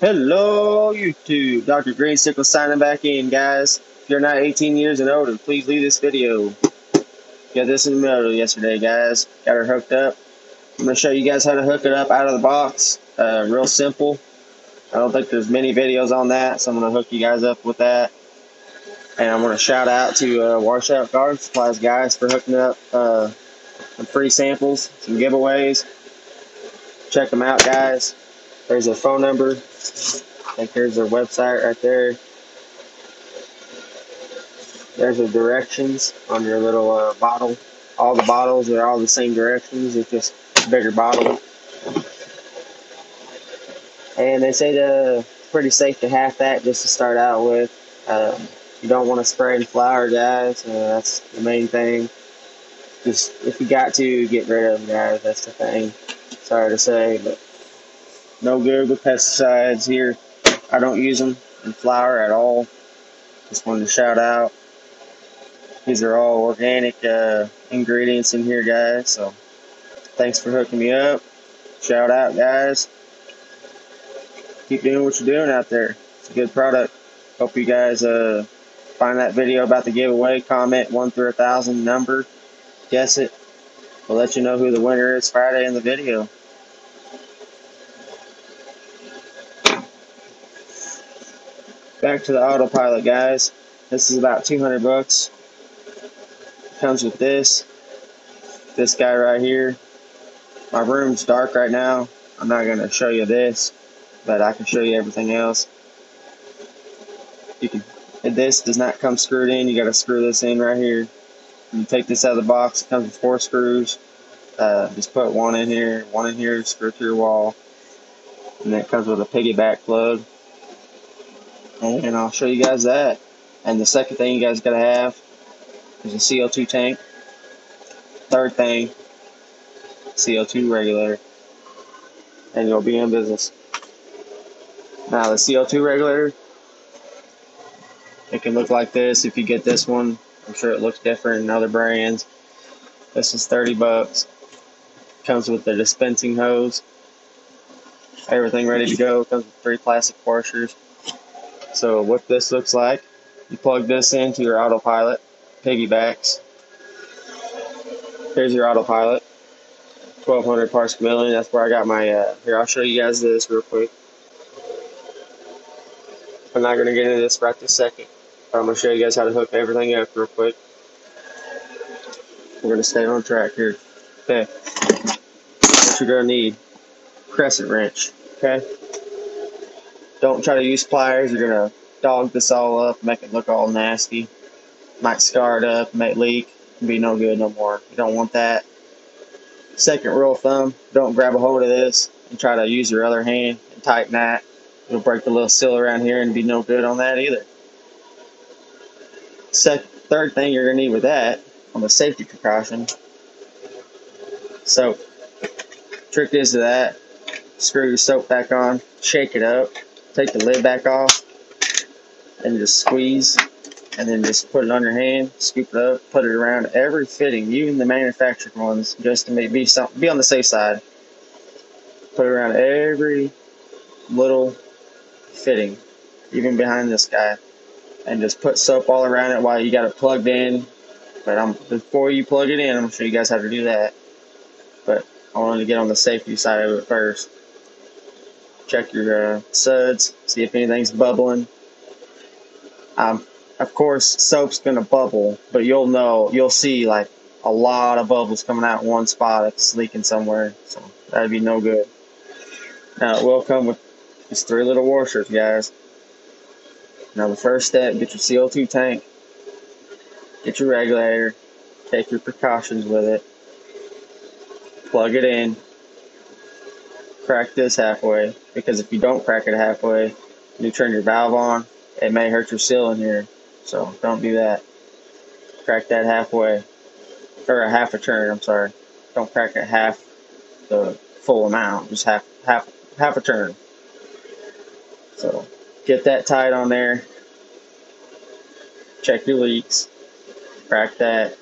Hello, YouTube. Dr. Greensickle signing back in, guys. If you're not 18 years and older, please leave this video. Got this in the mail yesterday, guys. Got her hooked up. I'm going to show you guys how to hook it up out of the box. Real simple. I don't think there's many videos on that, so I'm going to hook you guys up with that. And I'm going to shout out to Washout Garden Supplies, guys, for hooking up some free samples, some giveaways. Check them out, guys. There's their phone number. I think there's their website right there. There's the directions on your little bottle. All the bottles are all the same directions. It's just a bigger bottle. And they say it's pretty safe to have that just to start out with. You don't want to spray and flower, guys. That's the main thing. Just if you got to, get rid of them, guys. That's the thing. Sorry to say, but no good with pesticides here. I don't use them in flower at all. Just wanted to shout out. These are all organic ingredients in here, guys. So thanks for hooking me up. Shout out, guys. Keep doing what you're doing out there. It's a good product. Hope you guys find that video about the giveaway. Comment 1 through 1,000 number. Guess it. We'll let you know who the winner is Friday in the video. Back to the autopilot, guys. This is about 200 bucks. Comes with this guy right here. My room's dark right now. I'm not going to show you this, but I can show you everything else. This does not come screwed in. You got to screw this in right here. You take this out of the box. It comes with 4 screws. Just put one in here, screw it to your wall, and then it comes with a piggyback plug. And I'll show you guys that. And the second thing you guys got to have is a CO2 tank. Third thing, CO2 regulator. And you'll be in business. Now the CO2 regulator, it can look like this if you get this one. I'm sure it looks different in other brands. This is 30 bucks. Comes with the dispensing hose. Everything ready to go. Comes with 3 plastic washers. So what this looks like, you plug this into your autopilot. Piggybacks. Here's your autopilot. 1200 parts per million. That's where I got my, here, I'll show you guys this real quick. I'm not going to get into this right this second, but I'm going to show you guys how to hook everything up real quick. We're going to stay on track here. Okay. What you're going to need, crescent wrench. Okay. Don't try to use pliers. You're going to dog this all up, make it look all nasty. Might scar it up, might leak, be no good no more. You don't want that. Second rule of thumb, don't grab a hold of this and try to use your other hand and tighten that. You'll break the little seal around here and be no good on that either. Third thing you're going to need with that, on the safety precaution, soap. Trick is to that, screw your soap back on, shake it up, take the lid back off, and just squeeze. And then just put it on your hand, scoop it up, put it around every fitting, even the manufactured ones, just to be on the safe side. Put it around every little fitting, even behind this guy, and just put soap all around it while you got it plugged in. But before you plug it in, I'm gonna show you guys how to do that. But I wanted to get on the safety side of it first. Check your suds, see if anything's bubbling. Of course, soap's gonna bubble, but you'll see like a lot of bubbles coming out in one spot if it's leaking somewhere, so that'd be no good. Now it will come with these 3 little washers, guys. Now the first step, get your CO2 tank, get your regulator, take your precautions with it, plug it in, crack this halfway, because if you don't crack it halfway and you turn your valve on, it may hurt your seal in here. So don't do that. Crack that halfway, or a half a turn. I'm sorry. Don't crack it half the full amount. Just half a turn. So get that tight on there. Check your leaks. Crack that.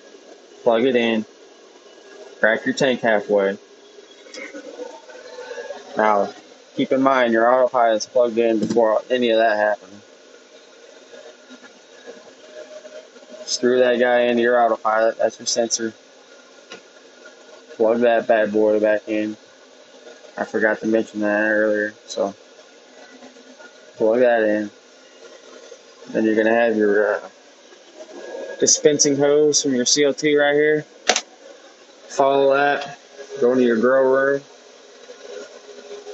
Plug it in. Crack your tank halfway. Now keep in mind your autopilot's plugged in before any of that happened. Screw that guy into your autopilot. That's your sensor. Plug that bad boy back in. I forgot to mention that earlier. So plug that in. Then you're gonna have your dispensing hose from your CO2 right here. Follow that. Go into your grow room.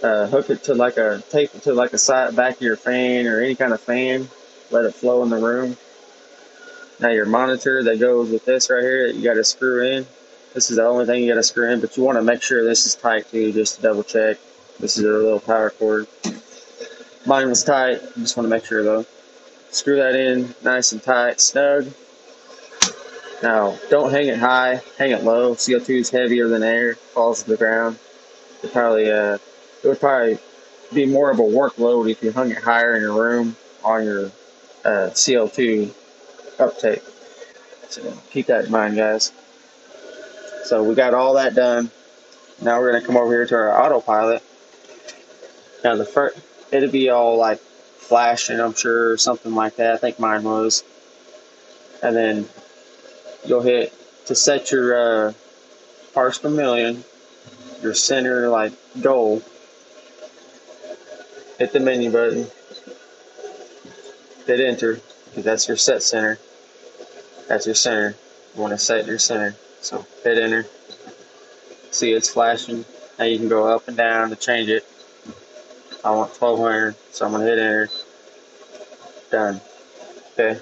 Hook it to tape it to like a side back of your fan or any kind of fan. Let it flow in the room. Now your monitor that goes with this right here, you got to screw in. This is the only thing you got to screw in, but you want to make sure this is tight too, just to double check. This is a little power cord. Mine was tight. You just want to make sure though. Screw that in nice and tight, snug. Now don't hang it high, hang it low. CO2 is heavier than air, falls to the ground. It would probably be more of a workload if you hung it higher in your room on your CO2 uptake. So keep that in mind, guys. So we got all that done. Now we're gonna come over here to our autopilot. Now it'll be all like flashing, I'm sure, or something like that. I think mine was. And then you'll hit to set your parts per million, your center like goal. Hit the menu button. Hit enter, because that's your set center. That's your center. You want to set your center. So hit enter. See it's flashing. Now you can go up and down to change it. I want 1200, so I'm going to hit enter. Done. Okay.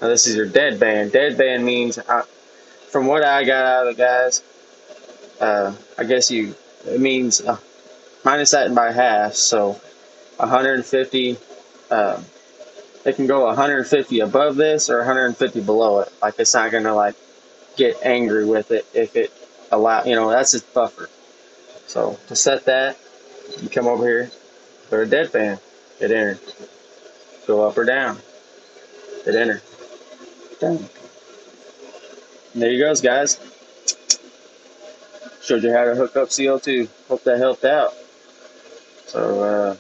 Now this is your dead band. Dead band means, from what I got out of the guys, I guess it means minus that by half, so 150. It can go 150 above this or 150 below it. Like it's not gonna like get angry with it if it that's its buffer. So to set that, you come over here, put a dead band, hit enter. Go up or down, hit enter. Done. And there you goes, guys. Showed you how to hook up CO2. Hope that helped out. So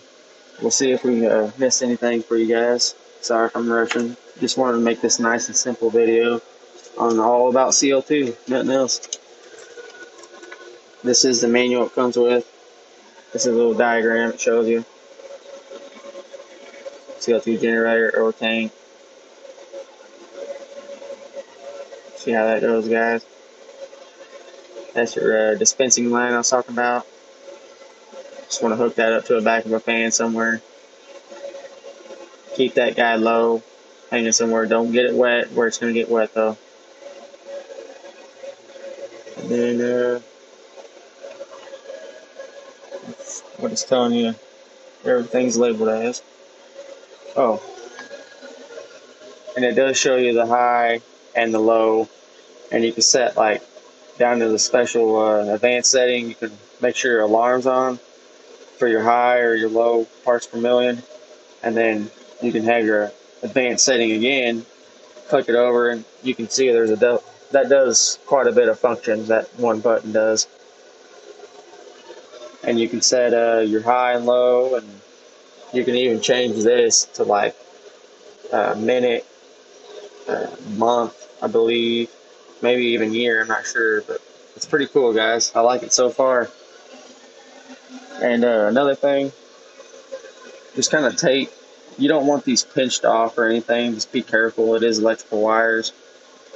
we'll see if we missed anything for you guys. Sorry if I'm rushing. Just wanted to make this nice and simple video on all about CO2, nothing else. This is the manual it comes with. This is a little diagram it shows you. CO2 generator or tank. See how that goes, guys. That's your dispensing line I was talking about. Just want to hook that up to the back of a fan somewhere. Keep that guy low, hanging somewhere. Don't get it wet where it's going to get wet though. And then what it's telling you, everything's labeled as. Oh, and it does show you the high and the low, and you can set like down to the special advanced setting. You can make sure your alarm's on for your high or your low parts per million, and then you can have your advanced setting again. Click it over, and you can see there's that does quite a bit of function. That one button does, and you can set your high and low, and you can even change this to like minute, month, I believe, maybe even year. I'm not sure, but it's pretty cool, guys. I like it so far. And another thing, just kind of tape. You don't want these pinched off or anything. Just be careful. It is electrical wires,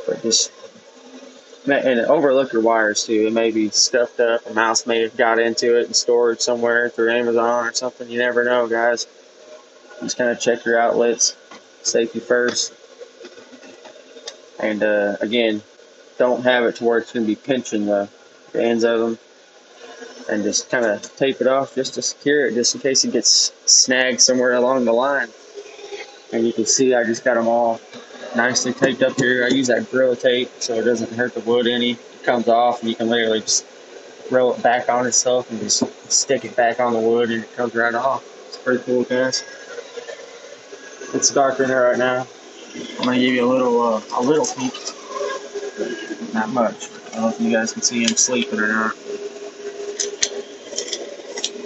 but and overlook your wires too. It may be scuffed up. A mouse may have got into it and stored somewhere through Amazon or something. You never know, guys. Just kind of check your outlets. Safety first. And again, don't have it to where it's going to be pinching the ends of them. And just kind of tape it off just to secure it, just in case it gets snagged somewhere along the line. And you can see I just got them all nicely taped up here. I use that Gorilla tape so it doesn't hurt the wood any. It comes off and you can literally just roll it back on itself and just stick it back on the wood and it comes right off. It's pretty cool, guys. It's darker in there right now. I'm gonna give you a little peek. Not much. I don't know if you guys can see him sleeping or not.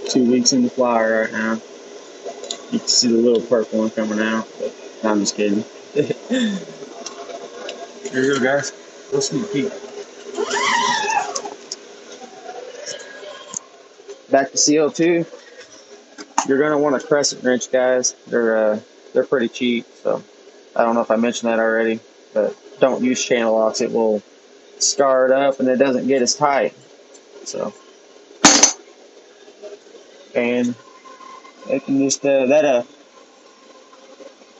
2 weeks in the flyer right now. You can see the little purple one coming out, but I'm just kidding. Here you go, guys. Go sneak peek. Back to CO2. You're gonna want a crescent wrench, guys. They're pretty cheap, so I don't know if I mentioned that already, but don't use channel locks. It will scar it up and it doesn't get as tight. So, and it can just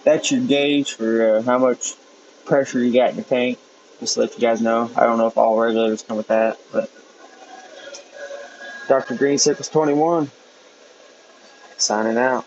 that's your gauge for how much pressure you got in your tank. Just to let you guys know. I don't know if all regulators come with that, but Dr. Green 621 signing out.